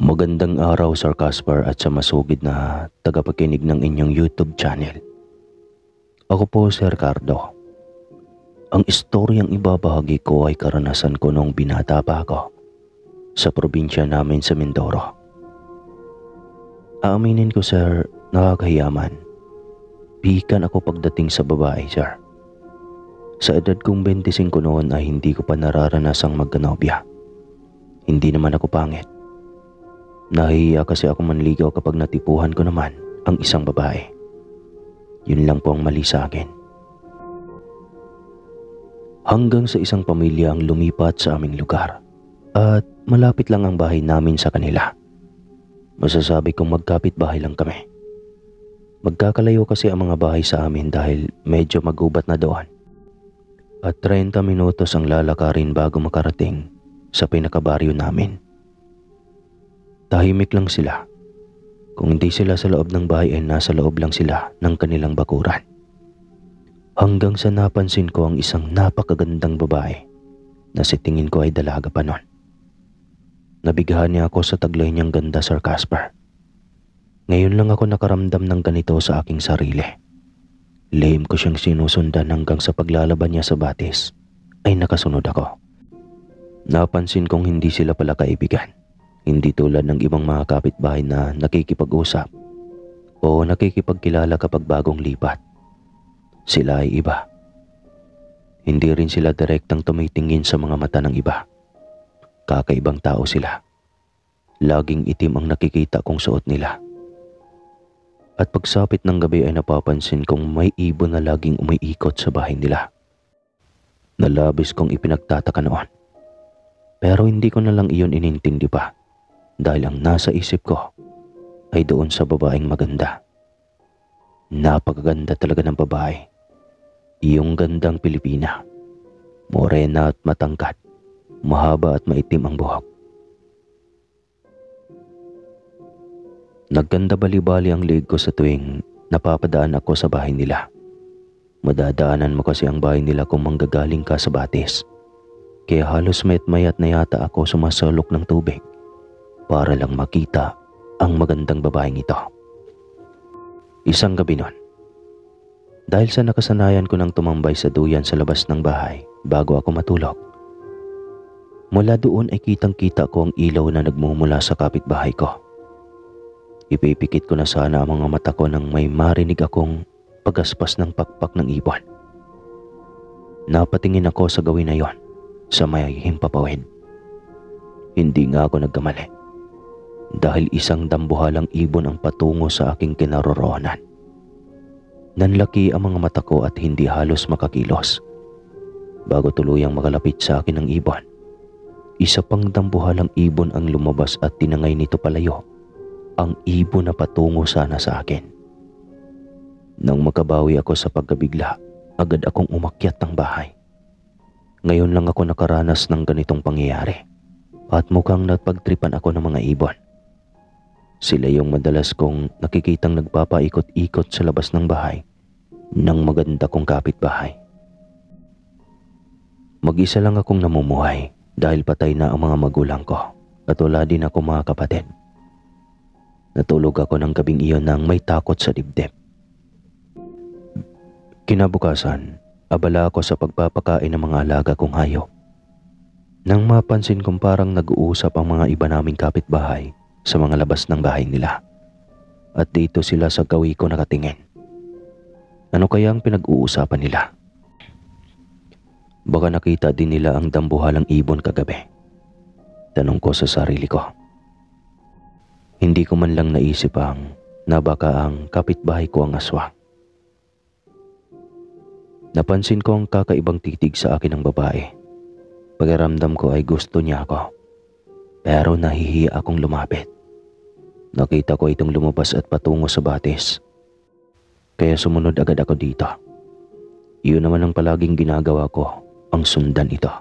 Magandang araw, Sir Casper, at sa masugid na tagapakinig ng inyong YouTube channel. Ako po si Ricardo. Ang istoryang ibabahagi ko ay karanasan ko noong binata pa ako sa probinsya namin sa Mindoro. Aaminin ko, sir, nakakahiyaman. Pihikan ako pagdating sa babae, sir. Sa edad kong 25 noon ay hindi ko pa nararanasang magkanobya. Hindi naman ako pangit. Nahihiya kasi ako manligaw kapag natipuhan ko naman ang isang babae. Yun lang po ang mali sa akin. Hanggang sa isang pamilya ang lumipat sa aming lugar at malapit lang ang bahay namin sa kanila. Masasabi kong magkapit-bahay lang kami. Magkakalayo kasi ang mga bahay sa amin dahil medyo magubat na doon. At 30 minutos ang lalakarin bago makarating sa pinakabaryo namin. Tahimik lang sila. Kung hindi sila sa loob ng bahay ay nasa loob lang sila ng kanilang bakuran. Hanggang sa napansin ko ang isang napakagandang babae na si tingin ko ay dalaga pa noon. Nabighan niya ako sa taglay niyang ganda, Sir Casper. Ngayon lang ako nakaramdam ng ganito sa aking sarili. Lihim ko siyang sinusundan hanggang sa paglalaban niya sa batis ay nakasunod ako. Napansin kong hindi sila pala kaibigan. Hindi tulad ng ibang mga kapitbahay na nakikipag-usap o nakikipagkilala kapag bagong lipat. Sila ay iba. Hindi rin sila direktang tumitingin sa mga mata ng iba. Kakaibang tao sila. Laging itim ang nakikita kong suot nila. At pagsapit ng gabi ay napapansin kong may ibon na laging umiikot sa bahay nila. Nalabis kong ipinagtataka noon. Pero hindi ko na lang iyon inintindi pa. Dahil ang nasa isip ko ay doon sa babaeng maganda. Napakaganda talaga ng babae. Iyong gandang Pilipina. Morena at matangkad. Mahaba at maitim ang buhok. Nagganda bali-bali ang liig ko sa tuwing napapadaan ako sa bahay nila. Madadaanan mo kasi ang bahay nila kung manggagaling ka sa batis. Kaya halos mayat-mayat na yata ako sumasalok ng tubig para lang makita ang magandang babaeng ito. Isang gabi nun, dahil sa nakasanayan ko ng tumambay sa duyan sa labas ng bahay bago ako matulog, mula doon ay kitang-kita ko ang ilaw na nagmumula sa kapitbahay ko. Ipipikit ko na sana ang mga mata ko nang may marinig akong pagaspas ng pakpak ng ibon. Napatingin ako sa gawin na yon sa may himpapawid. Hindi nga ako nagkamali. Dahil isang dambuhalang ibon ang patungo sa aking kinaroroonan. Nanlaki ang mga mata ko at hindi halos makakilos. Bago tuluyang makalapit sa akin ang ibon, isa pang dambuhalang ibon ang lumabas at tinangay nito palayo ang ibon na patungo sana sa akin. Nang makabawi ako sa pagkabigla, agad akong umakyat ng bahay. Ngayon lang ako nakaranas ng ganitong pangyayari at mukhang napagtripan ako ng mga ibon. Sila yung madalas kong nakikitang nagpapaikot-ikot sa labas ng bahay ng maganda kong kapitbahay. Mag-isa lang akong namumuhay dahil patay na ang mga magulang ko at wala din ako mga kapatid. Natulog ako ng gabing iyon nang may takot sa dibdib. Kinabukasan, abala ako sa pagpapakain ng mga alaga kong hayop. Nang mapansin kong parang nag-uusap ang mga iba naming kapitbahay sa mga labas ng bahay nila. At dito sila sa gawi ko nakatingin. Ano kaya ang pinag-uusapan nila? Baka nakita din nila ang dambuhalang ibon kagabi. Tanong ko sa sarili ko. Hindi ko man lang naisip na baka ang kapitbahay ko ang aswang. Napansin ko ang kakaibang titig sa akin ng babae. Pakiramdam ko ay gusto niya ako. Pero nahihiya akong lumapit. Nakita ko itong lumabas at patungo sa batis. Kaya sumunod agad ako dito. Iyon naman ang palaging ginagawa ko, ang sundan ito.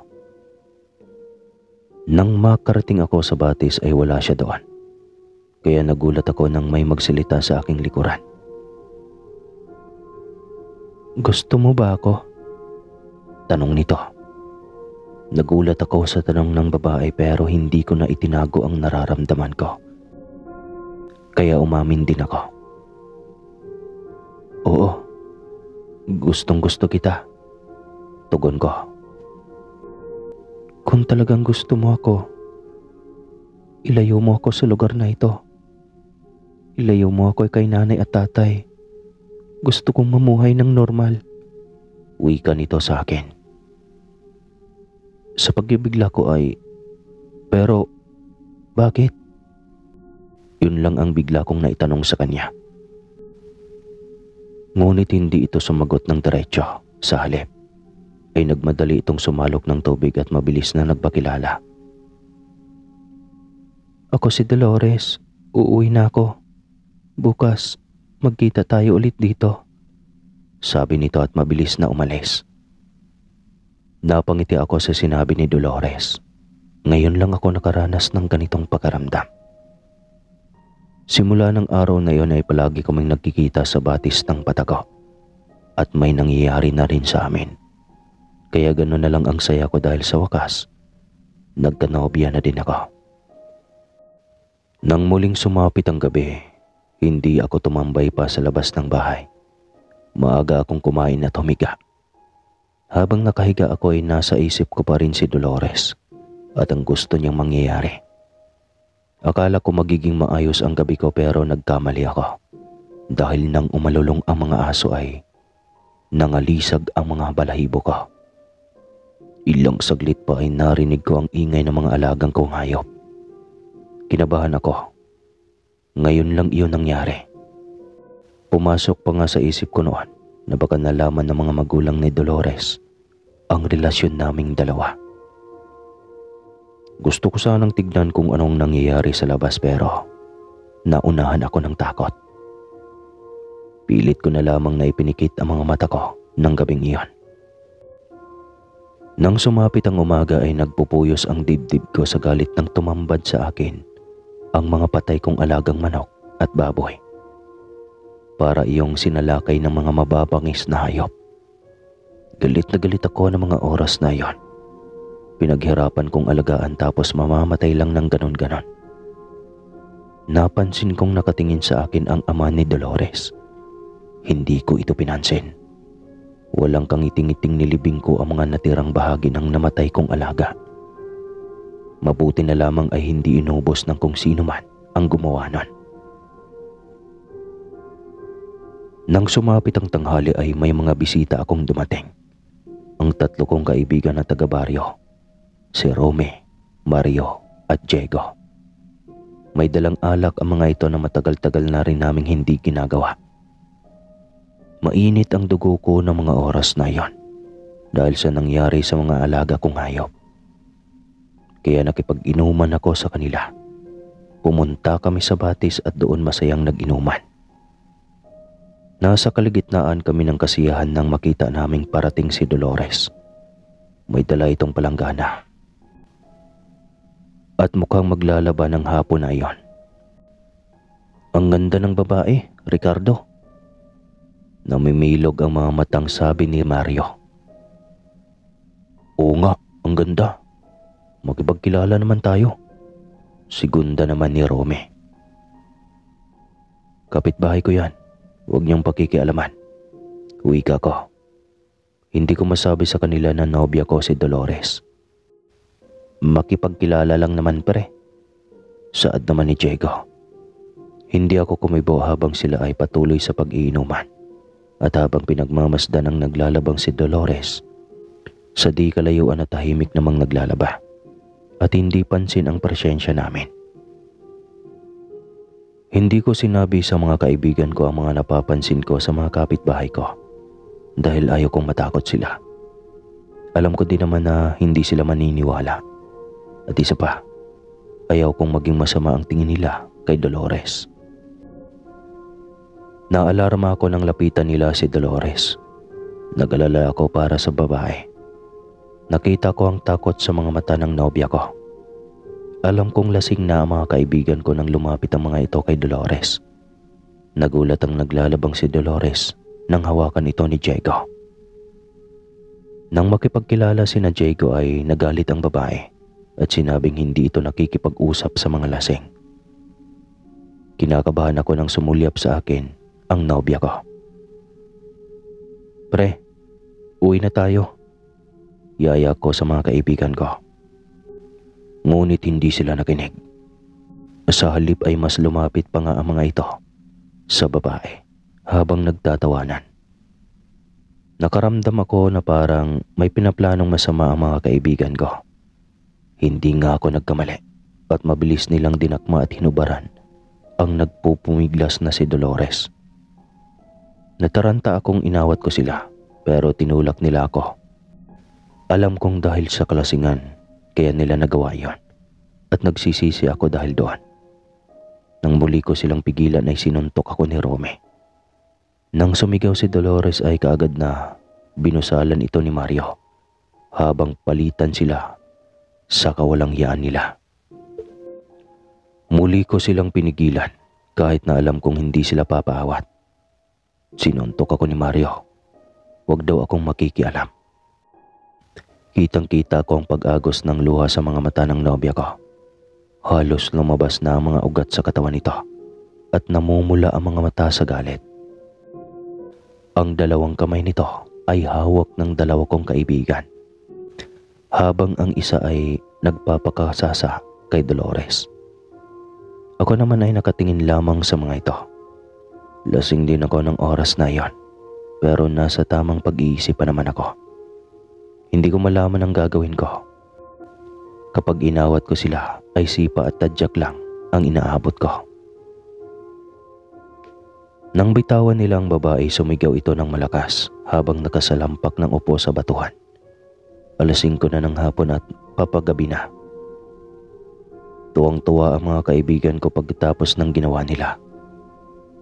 Nang makarating ako sa batis ay wala siya doon. Kaya nagulat ako nang may magsalita sa aking likuran. Gusto mo ba ako? Tanong nito. Nagulat ako sa tanong ng babae pero hindi ko na itinago ang nararamdaman ko kaya umamin din ako. Oo, gustong gusto kita, tugon ko. Kung talagang gusto mo ako, ilayo mo ako sa lugar na ito. Ilayo mo ako kay nanay at tatay. Gusto kong mamuhay ng normal. Wika nito sa akin. Sa pagbibigla ko ay, pero bakit? Yun lang ang bigla kong naitanong sa kanya. Ngunit hindi ito sumagot ng diretso. Sa halip ay nagmadali itong sumalok ng tubig at mabilis na nagpakilala. Ako si Dolores. Uuwi na ako. Bukas, magkita tayo ulit dito. Sabi nito at mabilis na umalis. Napangiti ako sa sinabi ni Dolores. Ngayon lang ako nakaranas ng ganitong pakaramdam. Simula ng araw na iyon ay palagi kaming nagkikita sa batis ng Patago. At may nangyayari na rin sa amin. Kaya gano'n na lang ang saya ko dahil sa wakas, nagkanobya na din ako. Nang muling sumapit ang gabi, hindi ako tumambay pa sa labas ng bahay. Maaga akong kumain at humiga. Habang nakahiga ako ay nasa isip ko pa rin si Dolores at ang gusto niyang mangyayari. Akala ko magiging maayos ang gabi ko pero nagkamali ako. Dahil nang umalulong ang mga aso ay nangalisag ang mga balahibo ko. Ilang saglit pa ay narinig ko ang ingay ng mga alagang kong hayop. Kinabahan ako. Ngayon lang iyon nangyari. Pumasok pa nga sa isip ko noon na baka nalaman ng mga magulang ni Dolores ang relasyon naming dalawa. Gusto ko sanang tignan kung anong nangyayari sa labas pero naunahan ako ng takot. Pilit ko na lamang na ipinikit ang mga mata ko ng gabing iyon. Nang sumapit ang umaga ay nagpupuyos ang dibdib ko sa galit ng tumambad sa akin ang mga patay kong alagang manok at baboy. Para iyong sinalakay ng mga mababangis na hayop. Galit na galit ako ng mga oras na iyon. Pinaghirapan kong alagaan tapos mamamatay lang ng ganon-ganon. Napansin kong nakatingin sa akin ang ama ni Dolores. Hindi ko ito pinansin. Walang kangiting-ngiting nilibing ko ang mga natirang bahagi ng namatay kong alaga. Mabuti na lamang ay hindi inubos ng kung sino man ang gumawa nun. Nang sumapit ang tanghali ay may mga bisita akong dumating. Ang tatlo kong kaibigan na taga-baryo, si Rome, Mario at Diego. May dalang alak ang mga ito na matagal-tagal na rin naming hindi ginagawa. Mainit ang dugo ko ng mga oras na iyon dahil sa nangyari sa mga alaga kong hayop. Kaya nakipag-inuman ako sa kanila. Pumunta kami sa batis at doon masayang nag-inuman. Nasa kalagitnaan kami ng kasiyahan nang makita naming parating si Dolores. May dala itong palanggana. At mukhang maglalaban ng hapon na iyon. Ang ganda ng babae, Ricardo. Namimilog ang mga matang sabi ni Mario. Oo nga, ang ganda. Makipagkilala naman tayo. Segunda naman ni Rome. Kapitbahay ko yan. Huwag niyang pakikialaman. Wika ko. Hindi ko masabi sa kanila na nobya ko si Dolores. Makipagkilala lang naman pre. Saad naman ni Diego. Hindi ako kumibo habang sila ay patuloy sa pag-iinuman. At habang pinagmamasdan ng naglalabang si Dolores, sa di kalayuan at tahimik namang naglalaba at hindi pansin ang presensya namin. Hindi ko sinabi sa mga kaibigan ko ang mga napapansin ko sa mga kapitbahay ko dahil ayaw kong matakot sila. Alam ko din naman na hindi sila maniniwala. At isa pa, ayaw kong maging masama ang tingin nila kay Dolores. Naalarma ako nang lapitan nila si Dolores. Nag-alala ako para sa babae. Nakita ko ang takot sa mga mata ng nobya ko. Alam kong lasing na ang mga kaibigan ko nang lumapit ang mga ito kay Dolores. Nagulat ang naglalabang si Dolores nang hawakan ito ni Diego. Nang makipagkilala si na Diego ay nagalit ang babae at sinabing hindi ito nakikipag-usap sa mga lasing. Kinakabahan ako nang sumulyap sa akin ang nobya ko. Pre, uwi na tayo. Yaya ko sa mga kaibigan ko. Ngunit hindi sila nakinig. Sa halip ay mas lumapit pa nga ang mga ito sa babae habang nagtatawanan. Nakaramdam ako na parang may pinaplanong masama ang mga kaibigan ko. Hindi nga ako nagkamali at mabilis nilang dinakma at hinubaran ang nagpupumiglas na si Dolores. Nataranta akong inawat ko sila pero tinulak nila ako. Alam kong dahil sa kalasingan kaya nila nagawa yon at nagsisisi ako dahil doon. Nang muli ko silang pigilan ay sinuntok ako ni Rome. Nang sumigaw si Dolores ay kaagad na binusalan ito ni Mario habang palitan sila sa kawalang-yaan nila. Muli ko silang pinigilan kahit na alam kong hindi sila papaawat. Sinuntok ako ni Mario. Huwag daw akong makikialam. Kitang-kita ko ang pag-agos ng luha sa mga mata ng nobya ko. Halos lumabas na ang mga ugat sa katawan nito at namumula ang mga mata sa galit. Ang dalawang kamay nito ay hawak ng dalawa kong kaibigan, habang ang isa ay nagpapakasasa kay Dolores. Ako naman ay nakatingin lamang sa mga ito. Lasing din ako ng oras na iyon, pero nasa tamang pag-iisip pa naman ako. Hindi ko malaman ang gagawin ko. Kapag inawat ko sila ay sipa at tadyak lang ang inaabot ko. Nang bitawan nila ang babae, sumigaw ito ng malakas habang nakasalampak ng upo sa batuhan. 5:00 na ng hapon at papagabi na. Tuwang-tuwa ang mga kaibigan ko pagkatapos ng ginawa nila.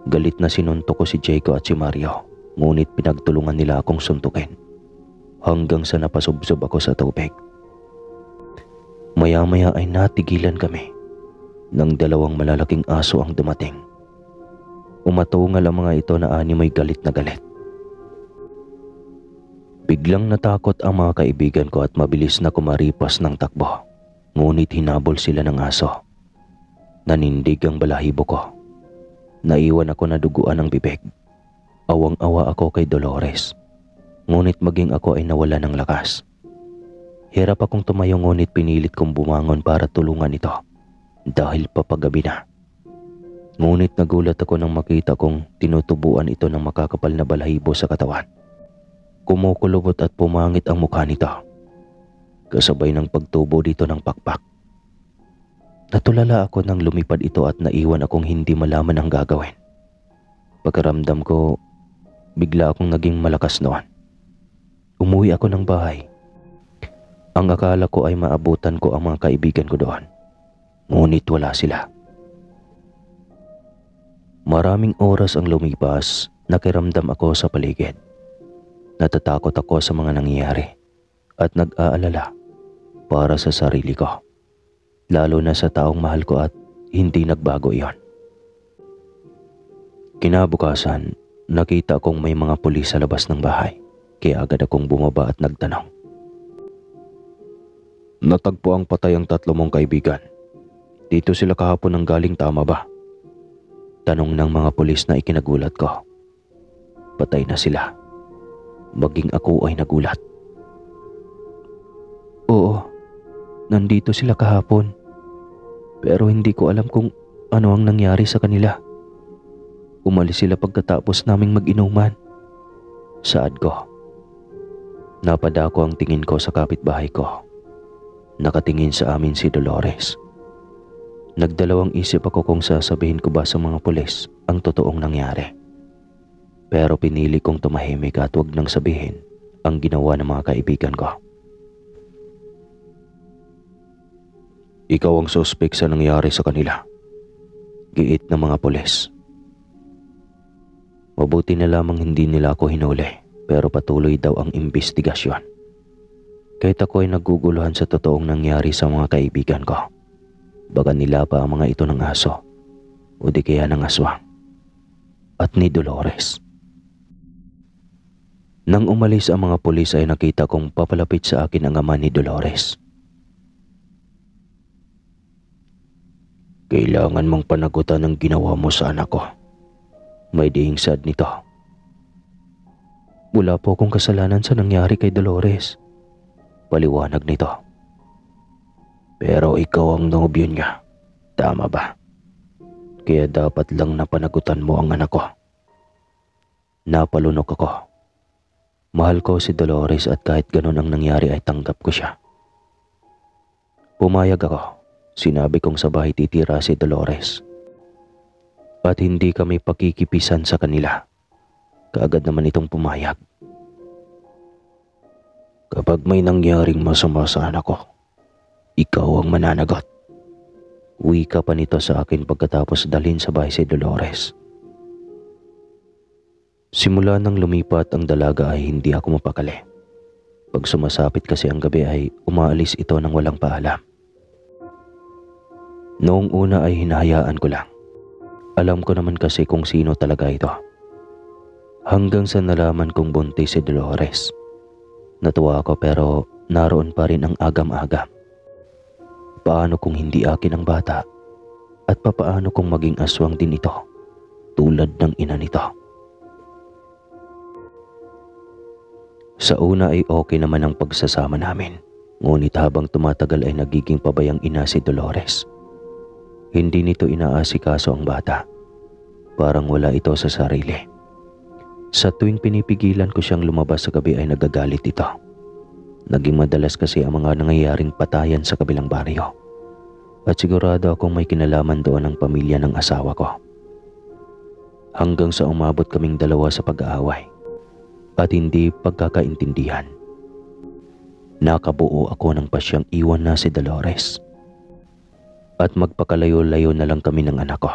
Galit na sinuntok ko si Jayco at si Mario, ngunit pinagtulungan nila akong suntukin hanggang sa napasubsob ako sa tubig. Maya-maya ay natigilan kami nang 2 malalaking aso ang dumating. Umatungal ang mga ito na animoy galit na galit. Biglang natakot ang mga kaibigan ko at mabilis na kumaripas ng takbo. Ngunit hinabol sila ng aso. Nanindig ang balahibo ko. Naiwan ako na duguan ng bibig. Awang-awa ako kay Dolores. Ngunit maging ako ay nawala ng lakas. Hirap akong tumayo ngunit pinilit kong bumangon para tulungan ito dahil papagabi na. Ngunit nagulat ako nang makita kong tinutubuan ito ng makakapal na balahibo sa katawan. Kumukulubot at pumangit ang mukha nito, kasabay ng pagtubo dito ng pakpak. Natulala ako nang lumipad ito at naiwan akong hindi malaman ang gagawin. Pagkaramdam ko, bigla akong naging malakas noon. Umuwi ako ng bahay. Ang akala ko ay maabutan ko ang mga kaibigan ko doon. Ngunit wala sila. Maraming oras ang lumipas, nakiramdam ako sa paligid. Natatakot ako sa mga nangyayari at nag-aalala para sa sarili ko. Lalo na sa taong mahal ko at hindi nagbago iyon. Kinabukasan, nakita kong may mga pulis sa labas ng bahay, kaya agad akong bumaba at nagtanong. Natagpo ang patay ang 3 mong kaibigan. Dito sila kahapon nang galing, tama ba? Tanong ng mga pulis na ikinagulat ko. Patay na sila. Maging ako ay nagulat. Oo, nandito sila kahapon. Pero hindi ko alam kung ano ang nangyari sa kanila. Umalis sila pagkatapos naming mag-inuman. Saad ko. Napadako ang tingin ko sa kapitbahay ko. Nakatingin sa amin si Dolores. Nagdalawang isip ako kung sasabihin ko ba sa mga pulis ang totoong nangyari. Pero pinili kong tumahimik at huwag nang sabihin ang ginawa ng mga kaibigan ko. Ikaw ang suspek sa nangyari sa kanila. Giit ng mga pulis. Mabuti na lamang hindi nila ako hinuli, pero patuloy daw ang imbestigasyon. Kahit ako ay naguguluhan sa totoong nangyari sa mga kaibigan ko. Baka nila pa ang mga ito ng aso o di kaya ng aswang at ni Dolores. Nang umalis ang mga pulis ay nakita kong papalapit sa akin ang ama ni Dolores. Kailangan mong panagutan ang ginawa mo sa anak ko. May dihing sad nito. Wala po akong kasalanan sa nangyari kay Dolores. Paliwanag nito. Pero ikaw ang nobyo niya. Tama ba? Kaya dapat lang na panagutan mo ang anak ko. Napalunok ako. Mahal ko si Dolores at kahit ganun ang nangyari ay tanggap ko siya. Pumayag ako. Sinabi kong sa bahay titira si Dolores. At hindi kami pakikipisan sa kanila. Kaagad naman itong pumayag. Kapag may nangyaring masama sa anak ko, ikaw ang mananagot. Wika pa nito sa akin pagkatapos dalhin sa bahay si Dolores. Simula nang lumipat ang dalaga ay hindi ako mapakali. Pag sumasapit kasi ang gabi ay umaalis ito nang walang paalam. Noong una ay hinahayaan ko lang. Alam ko naman kasi kung sino talaga ito. Hanggang sa nalaman kong buntis si Dolores. Natuwa ako pero naroon pa rin ang agam-agam. Paano kung hindi akin ang bata? At papaano kung maging aswang din ito? Tulad ng ina nito. Sa una ay okay naman ang pagsasama namin. Ngunit habang tumatagal ay nagiging pabayang ina si Dolores. Hindi nito inaasikaso ang bata. Parang wala ito sa sarili. Sa tuwing pinipigilan ko siyang lumabas sa gabi ay nagagalit ito. Naging madalas kasi ang mga nangyayaring patayan sa kabilang baryo. At sigurado akong may kinalaman doon ang pamilya ng asawa ko. Hanggang sa umabot kaming dalawa sa pag-aaway. At hindi pagkakaintindihan. Nakabuo ako ng pasyang iwan na si Dolores. At magpakalayo-layo na lang kami ng anak ko.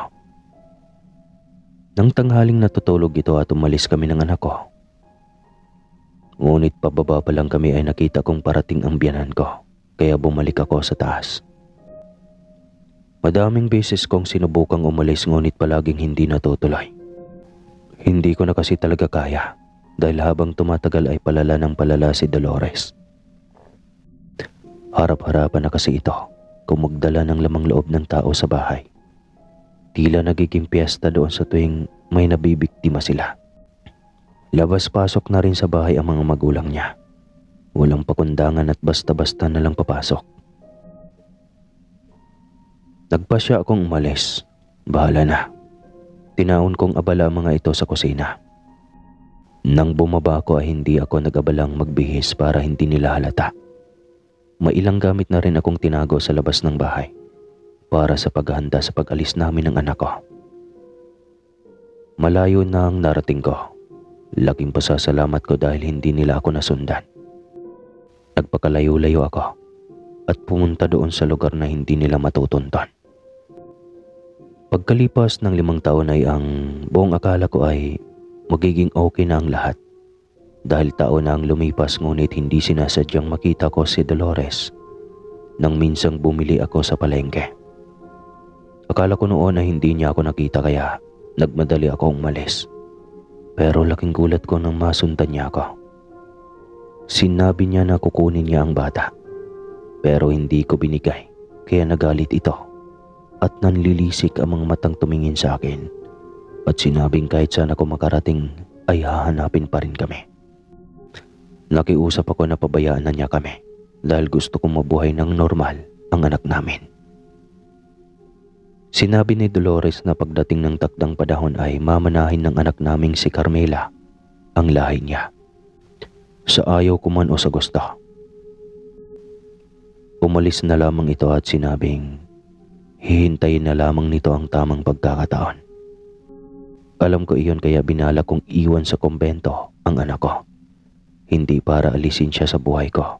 Nang tanghaling natutulog ito at umalis kami ng anak ko. Ngunit pababa pa lang kami ay nakita kong parating ang biyanan ko, kaya bumalik ako sa taas. Madaming beses kong sinubukang umalis ngunit palaging hindi natutuloy. Hindi ko na kasi talaga kaya dahil habang tumatagal ay palala ng palala si Dolores. Harap-harapan na kasi ito kung magdala ng lamang loob ng tao sa bahay. Tila nagiging piyesta doon sa tuwing may nabibiktima sila. Labas-pasok na rin sa bahay ang mga magulang niya. Walang pakundangan at basta-basta na lang papasok. Nagpasya akong umalis. Bahala na. Tinaon kong abala ang mga ito sa kusina. Nang bumaba ako ay hindi ako nag-abalang magbihis para hindi nila halata. Mailang gamit na rin akong tinago sa labas ng bahay para sa paghahanda sa pag-alis namin ng anak ko. Malayo na ang narating ko. Laking pasasalamat ko dahil hindi nila ako nasundan. Nagpakalayo-layo ako at pumunta doon sa lugar na hindi nila matutunton. Pagkalipas ng 5 taon ay ang buong akala ko ay magiging okay na ang lahat. Dahil taon na ang lumipas ngunit hindi sinasadyang makita ko si Dolores nang minsang bumili ako sa palengke. Akala ko noon na hindi niya ako nakita kaya nagmadali ako umalis. Pero laking gulat ko nang masundan niya ako. Sinabi niya na kukunin niya ang bata. Pero hindi ko binigay kaya nagalit ito at nanlilisik ang mga matang tumingin sa akin at sinabing kahit saan ako makarating ay hahanapin pa rin kami. Nakiusap ako na pabayaan na niya kami dahil gusto kong mabuhay ng normal ang anak namin. Sinabi ni Dolores na pagdating ng takdang panahon ay mamanahin ng anak naming si Carmela ang lahi niya. Sa ayaw ko man o sa gusto. Umalis na lamang ito at sinabing hihintayin na lamang nito ang tamang pagkakataon. Alam ko iyon kaya binala kong iwan sa kumbento ang anak ko. Hindi para alisin siya sa buhay ko,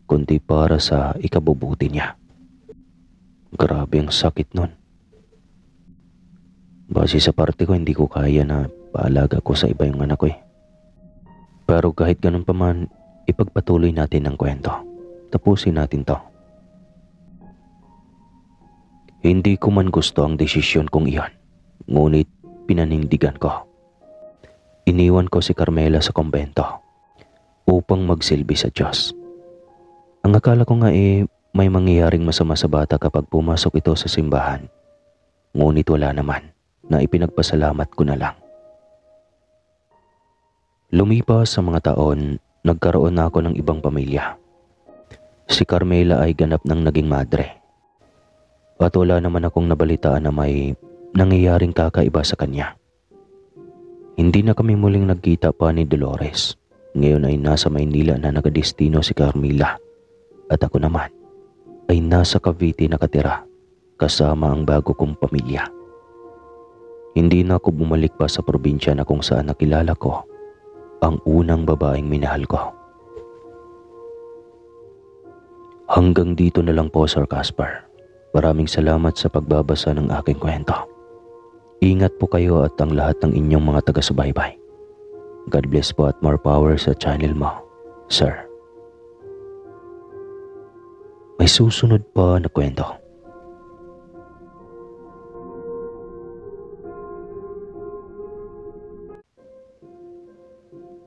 kundi para sa ikabubuti niya. Grabe ang sakit nun. Base sa parte ko hindi ko kaya na paalaga ko sa iba yung anak ko eh. Pero kahit ganun pa man, ipagpatuloy natin ang kwento. Tapusin natin to. Hindi ko man gusto ang desisyon kong iyon, ngunit pinanindigan ko. Iniwan ko si Carmela sa kumbento upang magsilbi sa Diyos. Ang akala ko nga may mangyayaring masama sa bata kapag pumasok ito sa simbahan Ngunit wala naman, na ipinagpasalamat ko na lang. Lumipas sa mga taon, nagkaroon na ako ng ibang pamilya. Si Carmela ay ganap ng naging madre. At wala naman akong nabalitaan na may nangyayaring kakaiba sa kanya. Hindi na kami muling nagkita pa ni Dolores. Ngayon ay nasa Maynila na nakadestino si Carmela. At ako naman ay nasa Cavite nakatira kasama ang bago kong pamilya. Hindi na ako bumalik pa sa probinsya na kung saan nakilala ko ang unang babaeng minahal ko. Hanggang dito na lang po, Sir Caspar. Maraming salamat sa pagbabasa ng aking kwento. Ingat po kayo at ang lahat ng inyong mga taga-subaybay. God bless po at more power sa channel mo, Sir. May susunod pa na kwento.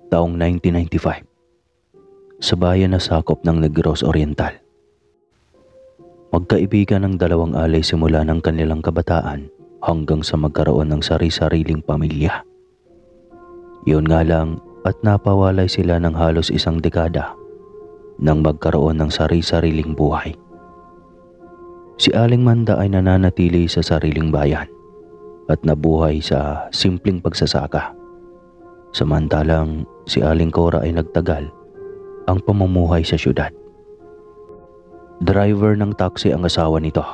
Taong 1995, sa bayan na sakop ng Negros Oriental. Magkaibigan ng dalawang alay simula ng kanilang kabataan hanggang sa magkaroon ng sari-sariling pamilya. Yun nga lang at napawalay sila ng halos isang dekada nang magkaroon ng sari-sariling buhay. Si Aling Manda ay nananatili sa sariling bayan at nabuhay sa simpleng pagsasaka. Samantalang si Aling Cora ay nagtagal ang pamumuhay sa syudad. Driver ng taxi ang asawa nito,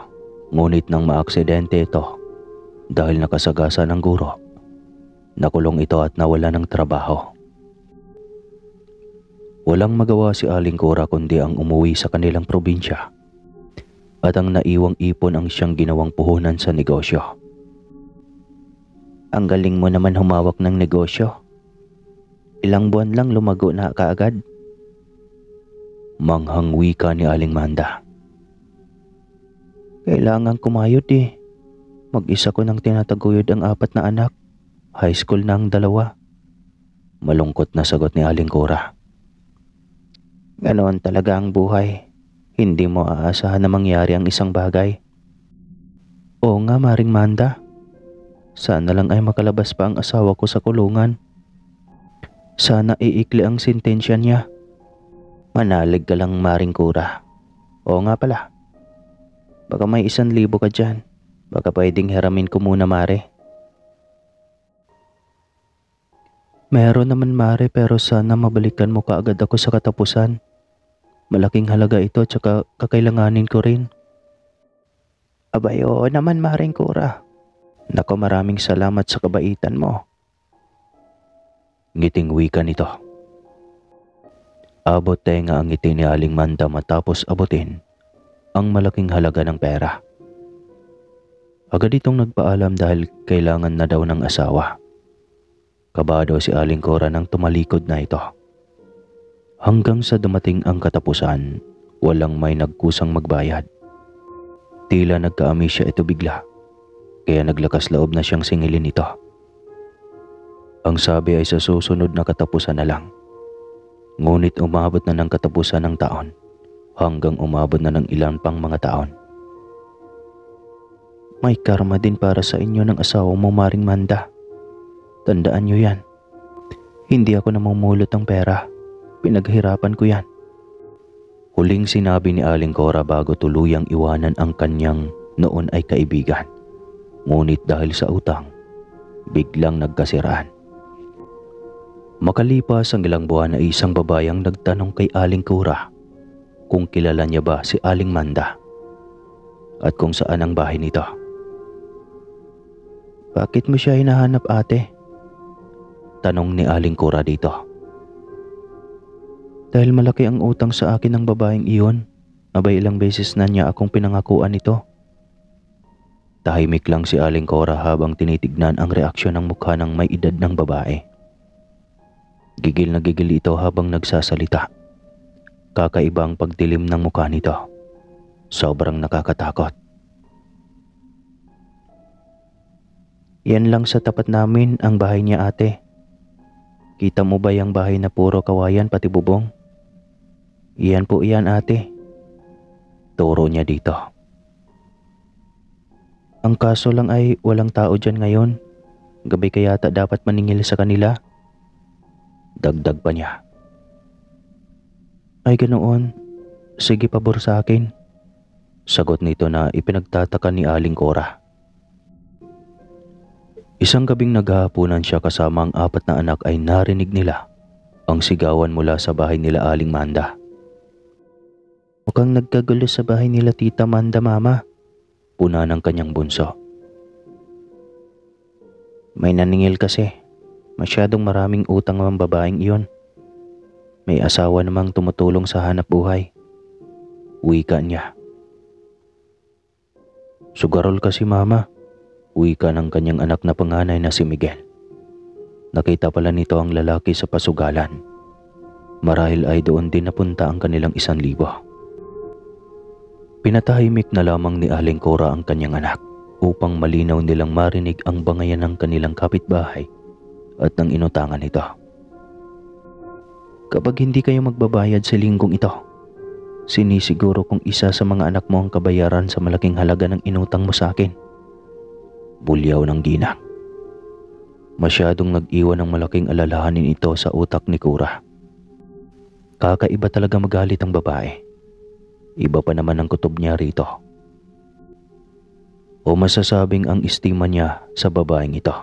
ngunit nang maaksidente ito dahil nakasagasa ng guro, nakulong ito at nawala ng trabaho. Walang magawa si Aling Cora kundi ang umuwi sa kanilang probinsya at ang naiwang ipon ang siyang ginawang puhunan sa negosyo. Ang galing mo naman humawak ng negosyo. Ilang buwan lang lumago na kaagad. Manghang wika ni Aling Manda. Kailangan kumayod eh. Mag-isa ko nang tinataguyod ang 4 na anak. High school na ang 2. Malungkot na sagot ni Aling Cora. Ganoon talaga ang buhay. Hindi mo aasahan na mangyari ang isang bagay. Oo nga, Maring Manda. Sana lang ay makalabas pa ang asawa ko sa kulungan. Sana iikli ang sentensya niya. Manalig ka lang, Maring Cora. Oo nga pala. Baka may 1,000 ka dyan. Baka pwedeng hiramin ko muna, Mare. Meron naman, Mare, pero sana mabalikan mo kaagad ako sa katapusan. Malaking halaga ito tsaka kakailanganin ko rin. Abay, oo naman, Maring Cora. Nako, maraming salamat sa kabaitan mo. Ngiting wika nito. Abot tenga ang ngiti ni Aling Manda matapos abutin ang malaking halaga ng pera. Agad itong nagpaalam dahil kailangan na daw ng asawa. Kabado si Aling Cora nang tumalikod na ito. Hanggang sa dumating ang katapusan, walang may nagkusang magbayad. Tila nagka-amisya ito bigla, kaya naglakas loob na siyang singilin ito. Ang sabi ay sa susunod na katapusan na lang. Ngunit umabot na ng katapusan ng taon hanggang umabot na ng ilan pang mga taon. May karma din para sa inyo ng asawa mo, Maring Manda. Tandaan niyo yan. Hindi ako namumulot ng pera. Pinaghirapan ko yan. Huling sinabi ni Aling Cora bago tuluyang iwanan ang kanyang noon ay kaibigan. Ngunit dahil sa utang, biglang nagkasiraan. Makalipas ang ilang buwan ay isang babayang nagtanong kay Aling Cora kung kilala niya ba si Aling Manda at kung saan ang bahay nito. Bakit mo siya hinahanap, ate? Tanong ni Aling Cora dito. Dahil malaki ang utang sa akin ng babaeng iyon, abay ilang beses na niya akong pinangakuan nito. Tahimik lang si Aling Cora habang tinitignan ang reaksyon ng mukha ng may edad ng babae. Gigil na gigil ito habang nagsasalita. Kakaiba ang pagdilim ng mukha nito. Sobrang nakakatakot. Yan lang sa tapat namin ang bahay niya, ate. Kita mo ba yung bahay na puro kawayan pati bubong? Iyan po iyan, ate. Turo niya dito. Ang kaso lang ay walang tao dyan ngayon. Gabi kaya yata dapat maningil sa kanila. Dagdag pa niya. Ay ganoon. Sige pabor sa akin. Sagot nito na ipinagtataka ni Aling Cora. Isang gabing naghahapunan siya kasama ang 4 na anak ay narinig nila ang sigawan mula sa bahay nila Aling Manda. Mukhang nagkagulo sa bahay nila Tita Manda, Mama. Puna ng kanyang bunso. May naningil kasi. Masyadong maraming utang ang babaeng iyon. May asawa namang tumutulong sa hanap buhay. Wika niya. Sugarol kasi, Mama. Wika ng kanyang anak na panganay na si Miguel. Nakita pala nito ang lalaki sa pasugalan. Marahil ay doon din napunta ang kanilang 1,000. Pinatahimik na lamang ni Aling Cora ang kanyang anak upang malinaw nilang marinig ang bangayan ng kanilang kapitbahay at ng inutangan nito. Kapag hindi kayo magbabayad sa linggong ito, sinisiguro kong isa sa mga anak mo ang kabayaran sa malaking halaga ng inutang mo sa akin. Bulyaw ng ginang. Masyadong nag-iwan ng malaking alalahanin ito sa utak ni Cora. Kakaiba talaga magalit ang babae. Iba pa naman ang kutob niya rito. O masasabing ang estima niya sa babaeng ito.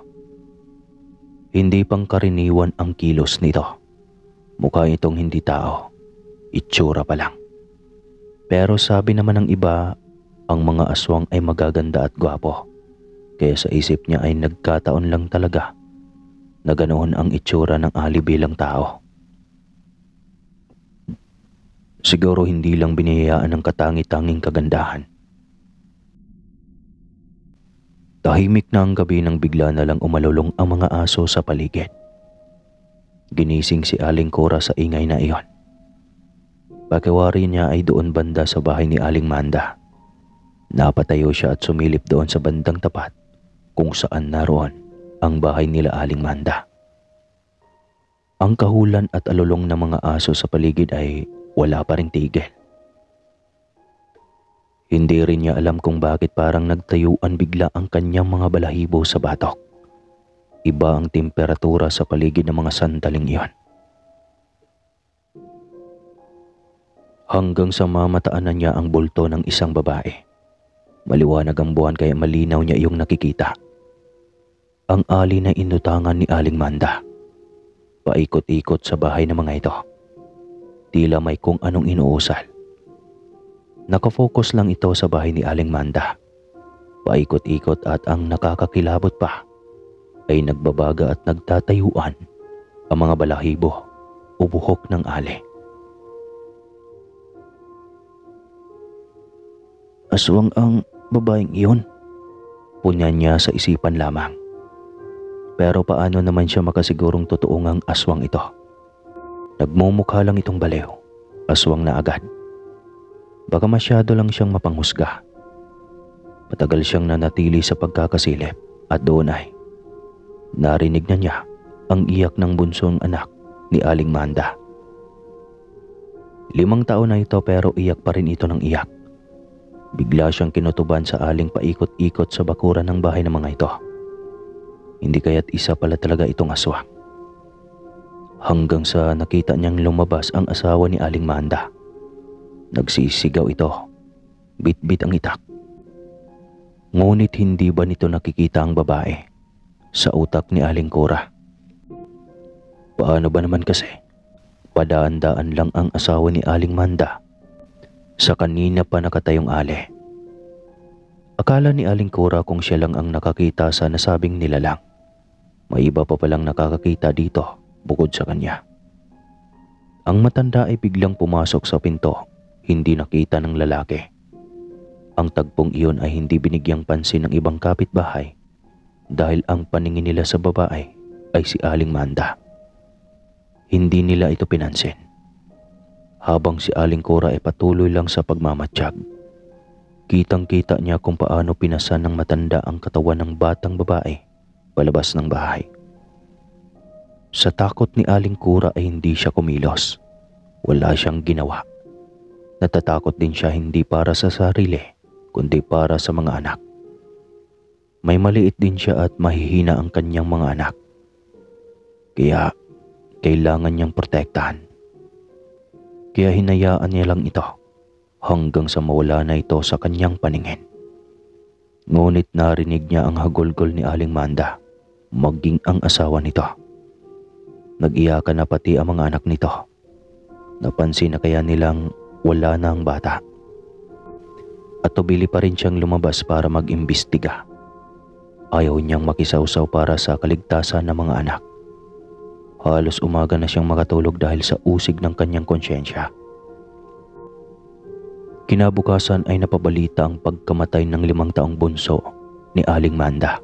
Hindi pang karaniwan ang kilos nito. Mukha itong hindi tao. Itsura pa lang. Pero sabi naman ng iba, ang mga aswang ay magaganda at gwapo. Kaya sa isip niya ay nagkataon lang talaga na ganoon ang itsura ng ali bilang tao. Siguro hindi lang biniyayaan ng katangi-tanging kagandahan. Tahimik na ang gabi nang bigla na lang umalulong ang mga aso sa paligid. Ginising si Aling Cora sa ingay na iyon. Pakiwari niya ay doon banda sa bahay ni Aling Manda. Napatayo siya at sumilip doon sa bandang tapat kung saan naroon ang bahay nila Aling Manda. Ang kahulan at alulong ng mga aso sa paligid ay wala pa ring tigil. Hindi rin niya alam kung bakit parang nagtayuan bigla ang kanyang mga balahibo sa batok. Iba ang temperatura sa paligid ng mga sandaling iyon. Hanggang sa mamataanan niya ang bulto ng isang babae. Maliwanag ang buwan kaya malinaw niya iyong nakikita. Ang ali na inutangan ni Aling Manda. Paikot-ikot sa bahay ng mga ito. Tila may kung anong inuusal. Nakafocus lang ito sa bahay ni Aling Manda. Paikot-ikot at ang nakakakilabot pa ay nagbabaga at nagtatayuan ang mga balahibo o buhok ng ali. Aswang ang babaeng iyon, punya niya sa isipan lamang. Pero paano naman siya makasigurong totoo ngang aswang ito? Nagmumukha lang itong baliw, aswang na agad. Baka masyado lang siyang mapanghusga. Matagal siyang nanatili sa pagkakasilip at doon ay narinig na niya ang iyak ng bunsong anak ni Aling Manda. 5 taon na ito pero iyak pa rin ito ng iyak. Bigla siyang kinutuban sa aling paikot-ikot sa bakuran ng bahay ng mga ito. Hindi kaya't isa pala talaga itong aswang. Hanggang sa nakita niyang lumabas ang asawa ni Aling Manda. Nagsisigaw ito. Bit-bit ang itak. Ngunit hindi ba nito nakikita ang babae sa utak ni Aling Cora? Paano ba naman kasi? Padaan-daan lang ang asawa ni Aling Manda sa kanina pa nakatayong ali. Akala ni Aling Cora kung siya lang ang nakakita sa nasabing nilalang. May iba pa palang nakakakita dito bukod sa kanya. Ang matanda ay biglang pumasok sa pinto, hindi nakita ng lalaki. Ang tagpong iyon ay hindi binigyang pansin ng ibang kapitbahay dahil ang paningin nila sa babae ay si Aling Manda. Hindi nila ito pinansin. Habang si Aling Cora ay patuloy lang sa pagmamatsyag. Kitang-kita niya kung paano pinasan ng matanda ang katawan ng batang babae palabas ng bahay. Sa takot ni Aling Cora ay hindi siya kumilos. Wala siyang ginawa. Natatakot din siya hindi para sa sarili, kundi para sa mga anak. May maliit din siya at mahihina ang kanyang mga anak. Kaya kailangan niyang protektahan. Kaya hinayaan niya lang ito hanggang sa mawala na ito sa kanyang paningin. Ngunit narinig niya ang hagulgol ni Aling Manda, maging ang asawa nito. Nag-iyakan na pati ang mga anak nito. Napansin na kaya nilang wala na ang bata. At tubili pa rin siyang lumabas para mag-imbestiga. Ayaw niyang makisawsaw para sa kaligtasan ng mga anak. Halos umaga na siyang makatulog dahil sa usig ng kanyang konsyensya. Kinabukasan ay napabalita ang pagkamatay ng 5 taong bunso ni Aling Manda.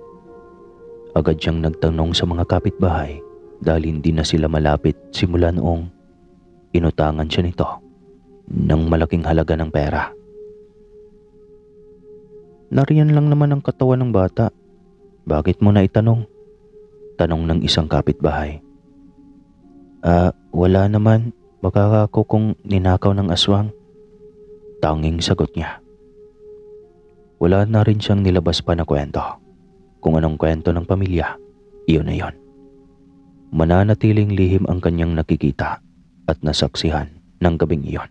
Agad siyang nagtanong sa mga kapitbahay dahil hindi na sila malapit simula noong inutangan siya nito ng malaking halaga ng pera. Nariyan lang naman ang katawan ng bata. Bakit mo na itanong? Tanong ng isang kapitbahay. Wala naman. Baka ako kung ninakaw ng aswang. Tanging sagot niya. Wala na rin siyang nilabas pa na kwento. Kung anong kwento ng pamilya, iyon na iyon. Mananatiling lihim ang kanyang nakikita at nasaksihan ng gabing iyon.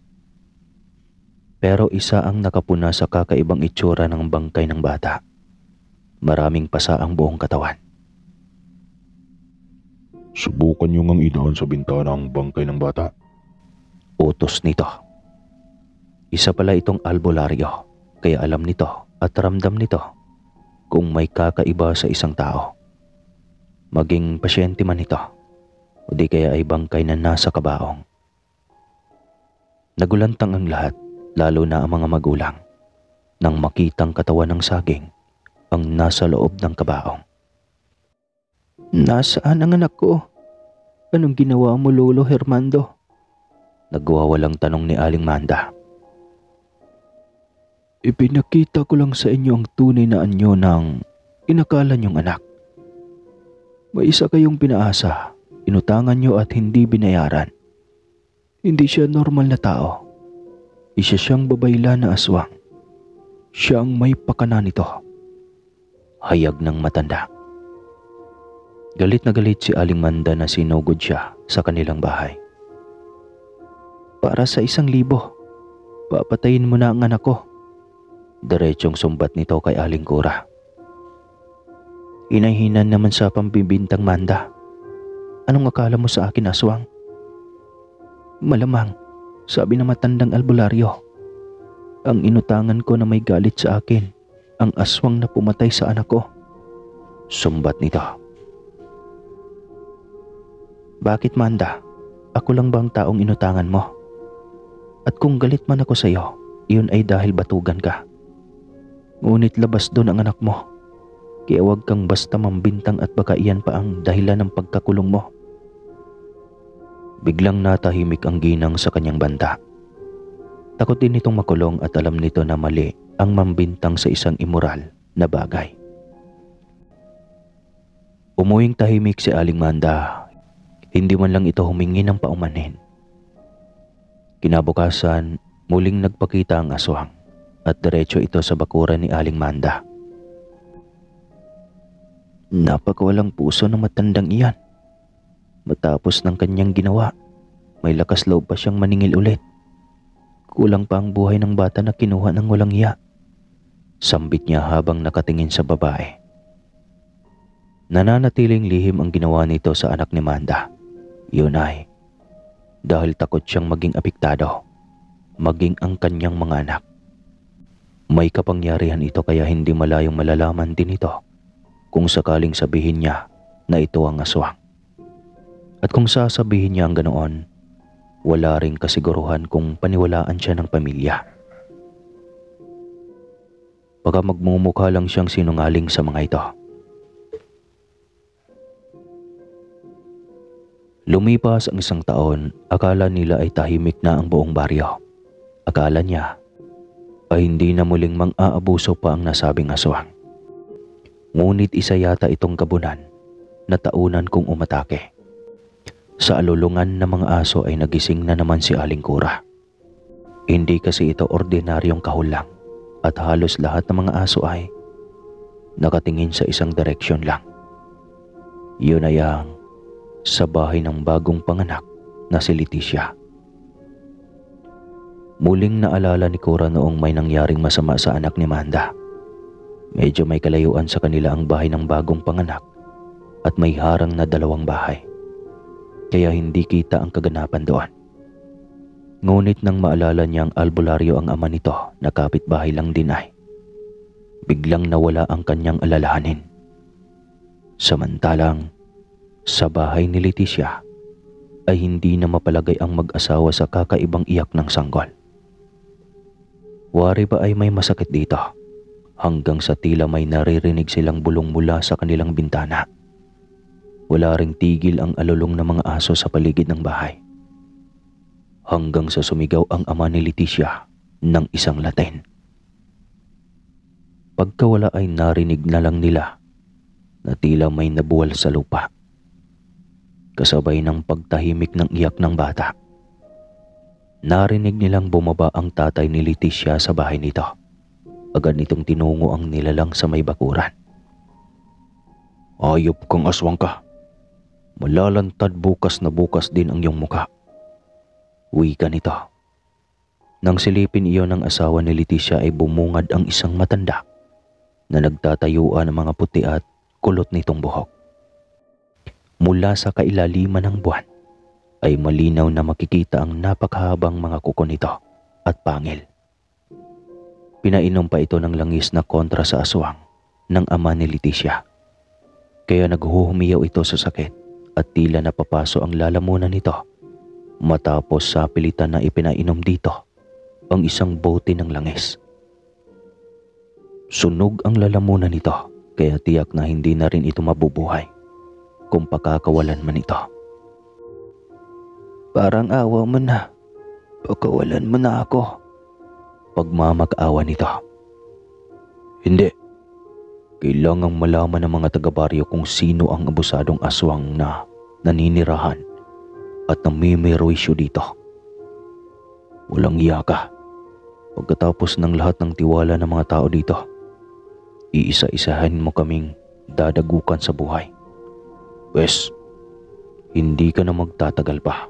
Pero isa ang nakapuna sa kakaibang itsura ng bangkay ng bata. Maraming pasa ang buong katawan. Subukan niyo ngang idaan sa bintana ang bangkay ng bata. Utos nito. Isa pala itong albularyo, kaya alam nito at ramdam nito kung may kakaiba sa isang tao. Maging pasyente man ito, o di kaya ay bangkay na nasa kabaong. Nagulantang ang lahat, lalo na ang mga magulang, nang makitang katawan ng saging ang nasa loob ng kabaong. Nasaan ang anak ko? Anong ginawa mo, Lolo Hermando? Nagwawalang tanong ni Aling Manda. Ipinakita ko lang sa inyo ang tunay na anyo ng inakala niyong anak. May isa kayong pinaasa, inutangan niyo at hindi binayaran. Hindi siya normal na tao. Isa siyang babayla na aswang. Siya ang may pakana nito. Hayag ng matanda. Galit na galit si Aling Manda na sinugod siya sa kanilang bahay. Para sa 1,000, papatayin mo na ang anak ko. Diretsong sumbat nito kay Aling Kura. Hinahinan naman sa pambibintang, Manda. Anong akala mo sa akin, aswang? Malamang, sabi ng matandang albularyo. Ang inutangan ko na may galit sa akin, ang aswang na pumatay sa anak ko. Sumbat nito. Bakit, Manda? Ako lang bang taong inutangan mo? At kung galit man ako sa iyo, iyon ay dahil batugan ka. Ngunit labas doon ang anak mo. Kaya huwag kang basta mambintang at baka iyan pa ang dahilan ng pagkakulong mo. Biglang natahimik ang ginang sa kanyang banta. Takot din itong makulong at alam nito na mali ang mambintang sa isang immoral na bagay. Umuwing tahimik si Aling Manda. Hindi man lang ito humingi ng paumanhin. Kinabukasan, muling nagpakita ang aswang at diretso ito sa bakuran ni Aling Manda. Napakawalang puso ng matandang iyan. Matapos ng kanyang ginawa, may lakas loob pa siyang maningil ulit. Kulang pa ang buhay ng bata na kinuha ng walang hiya. Sambit niya habang nakatingin sa babae. Nananatiling lihim ang ginawa nito sa anak ni Manda. Yun ay dahil takot siyang maging apektado, maging ang kanyang mga anak. May kapangyarihan ito kaya hindi malayong malalaman din ito kung sakaling sabihin niya na ito ang aswang. At kung sasabihin niya ang ganoon, wala ring kasiguruhan kung paniwalaan siya ng pamilya. Baka magmumukha lang siyang sinungaling sa mga ito. Lumipas ang 1 taon, akala nila ay tahimik na ang buong baryo. Akala niya ay hindi na muling mang-aabuso pa ang nasabing aswang. Ngunit isa yata itong gabunan na taunan kong umatake. Sa alulungan ng mga aso ay nagising na naman si Aling Kura. Hindi kasi ito ordinaryong kahul lang at halos lahat ng mga aso ay nakatingin sa isang direksyon lang. Yun ay ang sa bahay ng bagong panganak na si Leticia. Muling naalala ni Cora noong may nangyaring masama sa anak ni Manda. Medyo may kalayuan sa kanila ang bahay ng bagong panganak at may harang na 2 bahay. Kaya hindi kita ang kaganapan doon. Ngunit nang maalala niyang albularyo ang ama nito na kapitbahay lang din ay biglang nawala ang kanyang alalahanin. Samantalang sa bahay ni Leticia ay hindi na mapalagay ang mag-asawa sa kakaibang iyak ng sanggol. Wari ba ay may masakit dito hanggang sa tila may naririnig silang bulong mula sa kanilang bintana. Wala ring tigil ang alulong ng mga aso sa paligid ng bahay. Hanggang sa sumigaw ang ama ni Leticia ng isang Latin. Pagkawala ay narinig na lang nila na tila may nabuwal sa lupa. Kasabay ng pagtahimik ng iyak ng bata. Narinig nilang bumaba ang tatay ni Leticia sa bahay nito. Agad nitong tinungo ang nilalang sa may bakuran. Ayop kang aswang ka. Malalantad bukas na bukas din ang iyong muka. Wika nito. Nang silipin iyon ng asawa ni Leticia ay bumungad ang isang matanda na nagtatayuan ng mga puti at kulot nitong buhok. Mula sa kailaliman ng buwan ay malinaw na makikita ang napakahabang mga kuko nito at pangil. Pinainom pa ito ng langis na kontra sa aswang ng ama ni Leticia. Kaya naghuhumiyaw ito sa sakit at tila napapaso ang lalamunan nito matapos sa pilitan na ipinainom dito ang isang bote ng langis. Sunog ang lalamunan nito kaya tiyak na hindi na rin ito mabubuhay kung pakakawalan man ito. Parang awa mo na. Pakawalan mo na ako. Pagmamak-awa nito. Hindi. Kailangang malaman ng mga taga-baryo kung sino ang abusadong aswang na naninirahan at namimirwisyo dito. Walang iya ka. Pagkatapos ng lahat ng tiwala ng mga tao dito, iisa-isahin mo kaming dadagukan sa buhay. Wes, hindi ka na magtatagal pa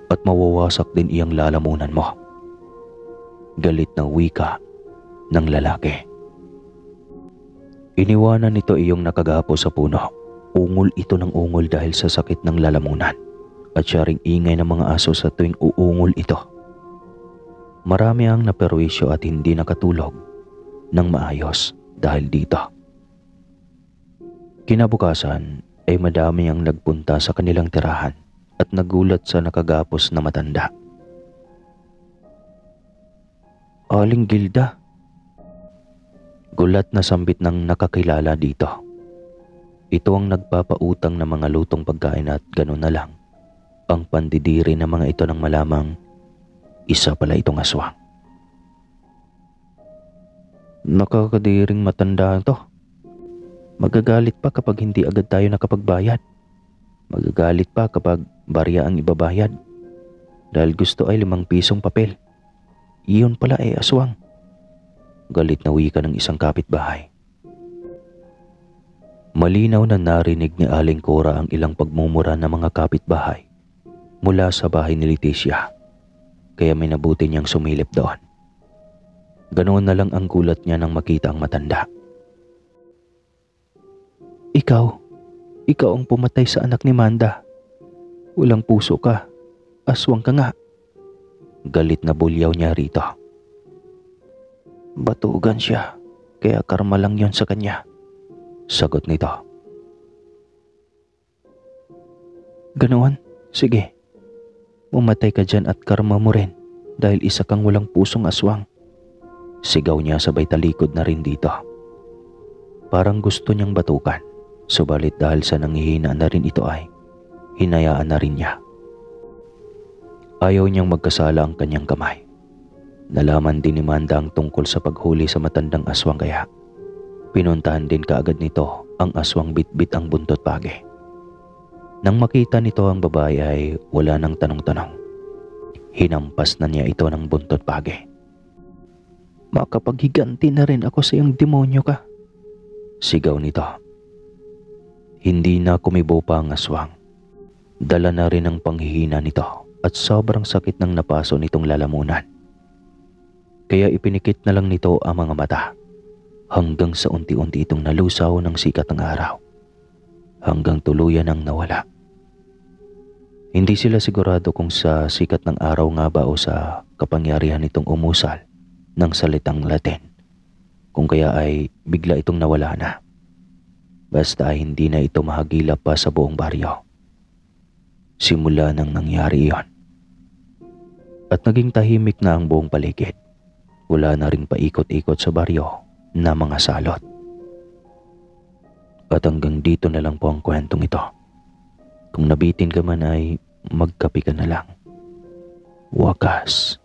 at mawawasak din iyang lalamunan mo. Galit na wika ng lalaki. Iniwanan nito iyong nakagapo sa puno. Ungol ito ng ungol dahil sa sakit ng lalamunan at siya ring ingay ng mga aso sa tuwing uungol ito. Marami ang naperwisyo at hindi nakatulog ng maayos dahil dito. Kinabukasan ay madami ang nagpunta sa kanilang tirahan at nagulat sa nakagapos na matanda. Aling Gilda. Gulat na sambit ng nakakilala dito. Ito ang nagpapautang ng mga lutong pagkain at gano'n na lang ang pandidiri ng mga ito nang malamang isa pala itong aswang. Nakakadiring matanda to. Magagalit pa kapag hindi agad tayo nakapagbayad. Magagalit pa kapag barya ang ibabayad. Dahil gusto ay 5 pisong papel. Iyon pala ay aswang. Galit na wika ng isang kapitbahay. Malinaw na narinig ni Aling Cora ang ilang pagmumura ng mga kapitbahay mula sa bahay ni Leticia. Kaya may nabuti niyang sumilip doon. Ganoon na lang ang gulat niya nang makita ang matanda. Ikaw ang pumatay sa anak ni Manda. Walang puso ka. Aswang ka nga. Galit na bulyaw niya rito. Batugan siya, kaya karma lang yon sa kanya. Sagot nito. Ganoon? Sige. Umatay ka dyan at karma mo rin dahil isa kang walang pusong aswang. Sigaw niya sabay talikod na rin dito. Parang gusto niyang batukan, subalit dahil sa nanghihina na rin ito ay hinayaan na rin niya. Ayaw niyang magkasala ang kanyang kamay. Nalaman din ni Manda ang tungkol sa paghuli sa matandang aswang kaya pinuntahan din kaagad nito ang aswang bitbit ang buntot pagi. Nang makita nito ang babae ay wala nang tanong-tanong. Hinampas na niya ito ng buntot pagi. Makapaghiganti na rin ako sa iyong demonyo ka. Sigaw nito. Hindi na kumibo pa ang aswang. Dala na rin ang panghihina nito at sobrang sakit ng napaso nitong lalamunan. Kaya ipinikit na lang nito ang mga mata hanggang sa unti-unti itong nalusaw ng sikat ng araw hanggang tuluyan ang nawala. Hindi sila sigurado kung sa sikat ng araw nga ba o sa kapangyarihan nitong umusal ng salitang Latin, kung kaya ay bigla itong nawala na. Basta ay hindi na ito mahagilap pa sa buong baryo. Simula nang nangyari iyon. At naging tahimik na ang buong paligid. Wala na ring paikot-ikot sa baryo na mga salot. At hanggang dito na lang po ang kwentong ito. Kung nabitin ka man ay magkape ka na lang. Wakas.